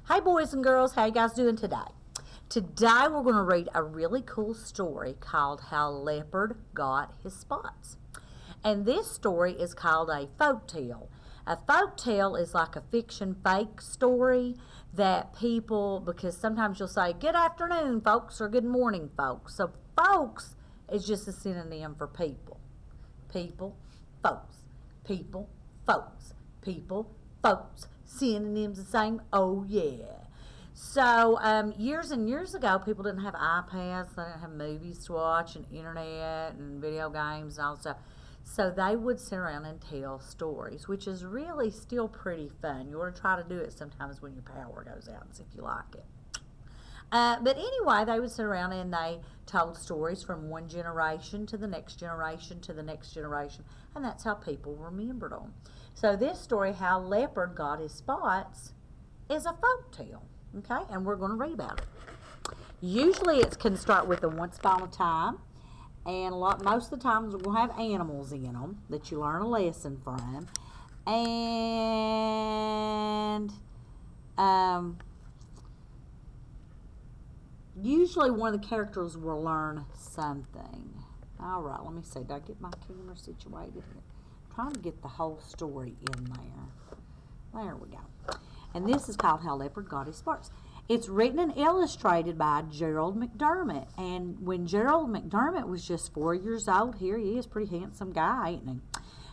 Hey boys and girls, how you guys doing today? Today we're going to read a really cool story called How Leopard Got His Spots. And this story is called a folk tale. A folk tale is like a fiction fake story that people, because sometimes you'll say good afternoon folks or good morning folks. So folks is just a synonym for people. People, folks. People, folks. People, folks. Synonyms the same. Oh yeah. So years and years ago, people didn't have iPads, they didn't have movies to watch, and internet and video games and all that stuff. So they would sit around and tell stories, which is really still pretty fun. You ought to try to do it sometimes when your power goes out and see if you like it. But anyway, they would sit around and they told stories from one generation to the next generation to the next generation, and that's how people remembered them. So this story, How Leopard Got His Spots, is a folk tale, okay? And we're going to read about it. Usually it can start with a once upon a time, and most of the times we're going to have animals in them that you learn a lesson from, and usually one of the characters will learn something. All right, let me see. Did I get my camera situated here? I'm trying to get the whole story in there. There we go. And this is called How Leopard Got His Spots. It's written and illustrated by Gerald McDermott. And when Gerald McDermott was just 4 years old, here he is, pretty handsome guy, ain't he?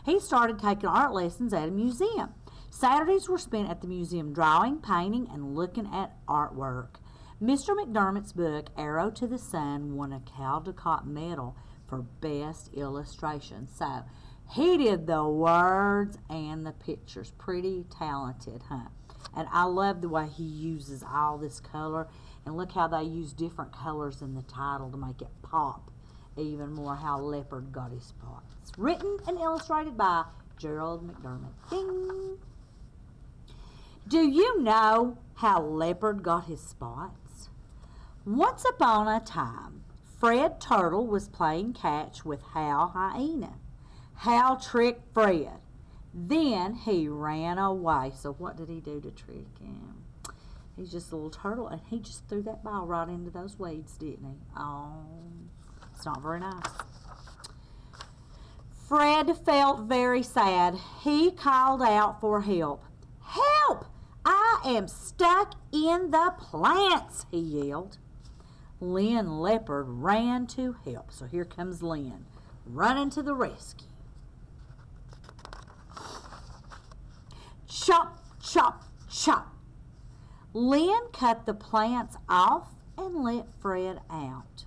He started taking art lessons at a museum. Saturdays were spent at the museum drawing, painting, and looking at artwork. Mr. McDermott's book, Arrow to the Sun, won a Caldecott Medal for Best Illustration. So, he did the words and the pictures. Pretty talented, huh? And I love the way he uses all this color. And look how they use different colors in the title to make it pop even more. How Leopard Got His Spots. Written and illustrated by Gerald McDermott. Ding! Do you know how Leopard got his spots? Once upon a time, Fred Turtle was playing catch with Hal Hyena. Hal tricked Fred. Then he ran away. So what did he do to trick him? He's just a little turtle, and he just threw that ball right into those weeds, didn't he? Oh, it's not very nice. Fred felt very sad. He called out for help. Help! I am stuck in the plants, he yelled. Lynn Leopard ran to help. So here comes Lynn, running to the rescue. Chop, chop, chop. Lynn cut the plants off and let Fred out.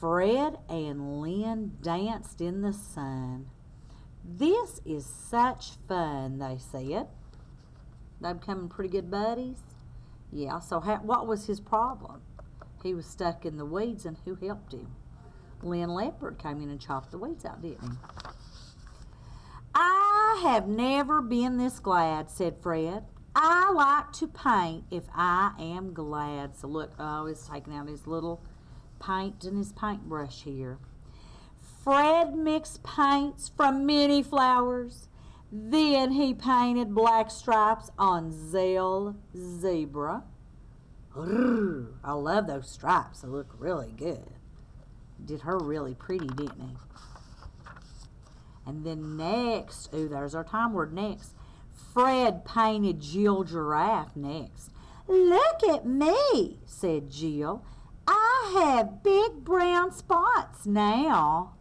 Fred and Lynn danced in the sun. This is such fun, they said. They becoming pretty good buddies? Yeah, so what was his problem? He was stuck in the weeds, and who helped him? Lynn Leopard came in and chopped the weeds out, didn't he? I have never been this glad, said Fred. I like to paint if I am glad. So look, oh, he's taking out his little paint and his paintbrush here. Fred mixed paints from many flowers. Then he painted black stripes on Zell Zebra. I love those stripes. They look really good. Did her really pretty, didn't he? And then next, there's our time word, next. Fred painted Jill Giraffe next. Look at me, said Jill. I have big brown spots now.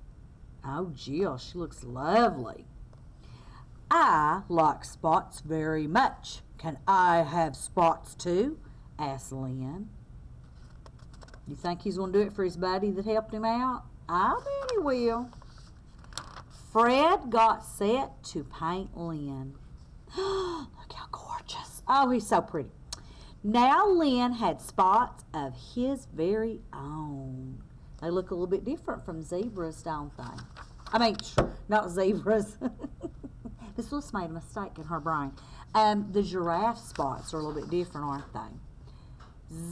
Oh, Jill, she looks lovely. I like spots very much. Can I have spots too? Asked Lynn. You think he's going to do it for his buddy that helped him out? I bet he will. Fred got set to paint Lynn. Look how gorgeous. Oh, he's so pretty. Now Lynn had spots of his very own. They look a little bit different from zebras, don't they? I mean, not zebras. This Liz made a mistake in her brain. The giraffe spots are a little bit different, aren't they?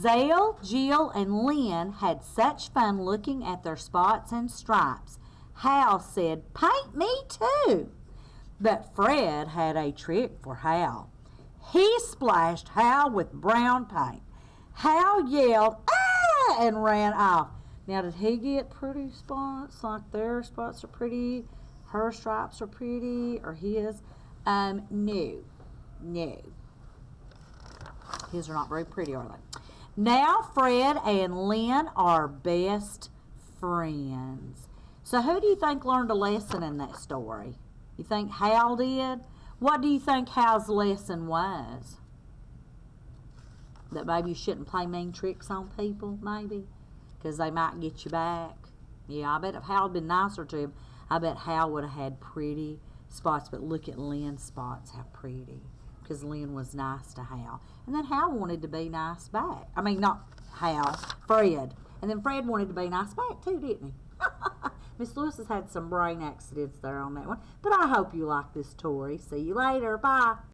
Zell, Jill, and Lynn had such fun looking at their spots and stripes. Hal said, paint me too. But Fred had a trick for Hal. He splashed Hal with brown paint. Hal yelled, "Ah!" and ran off. Now, did he get pretty spots? Like their spots are pretty, her stripes are pretty, or his? No. No. His are not very pretty, are they? Now, Fred and Lynn are best friends. So, who do you think learned a lesson in that story? You think Hal did? What do you think Hal's lesson was? That maybe you shouldn't play mean tricks on people, maybe? Because they might get you back. Yeah, I bet if Hal had been nicer to him, I bet Hal would have had pretty spots. But look at Lynn's spots, how pretty. Because Lynn was nice to Hal. And then Hal wanted to be nice back. I mean, not Hal, Fred. And then Fred wanted to be nice back too, didn't he? Miss Lewis has had some brain accidents there on that one. But I hope you like this story. See you later. Bye.